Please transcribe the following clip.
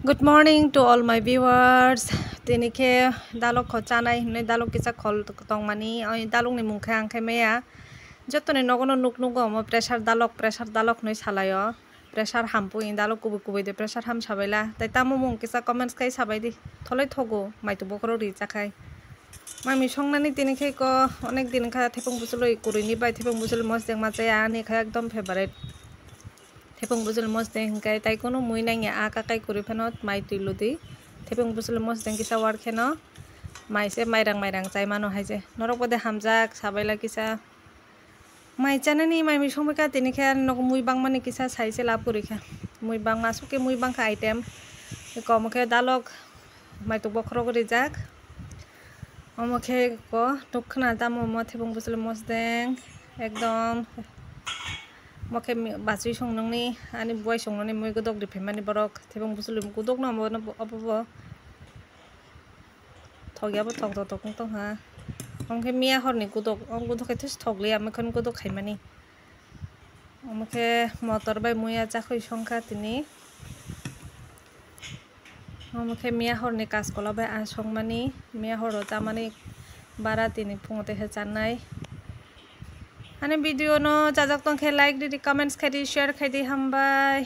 Good morning to all my viewers. Tini ke dalok ko chanai himne dalok kisa khol tong mani oi dalok ni mungkha angkhe meya jotone nogono nuknugo mo pressure dalok noi salayo pressure hampu in dalok kubi de pressure ham sabaila tai tamo mung kisa comments kai sabai di tholai thogo maitu bokro ri chakai mami songnani tini ke ko onek din kha thepung busuloi kurini bai thepung busul mosjeng machaya ani kha ekdom favorite thepung busul mosjeng hingkai tai kono mui nangya akakai kuri phanot mai tuiludi thepung busul mosjeng kisa war kheno maise mairang chai mano haije norok bode hamjak sabaila kisa mai chanani mami songmeka tini khe nok mui bangmani kisa saise lab kuri kha mui bangma suke mui bangkha item komokhe dalok maitu bokhro kuri jak omokhe ko tukkhna tamo mo thepung busul mosjeng ekdom mokhe basui songnoni ani buai songnoni mui godok rifemani borok thepung busul godok no obo thogyabo thok tongha omkhe miya horni godok godok khe thusi thogli amikon godok khaimani omkhe motor bai muiya chakhoi songkha tini omkhe miya horni kaskola bai asongmani miya horo chamani bara tini pungote he chanai ani video no jajak tongkhe like didi comments khaidi share khaidi hambai।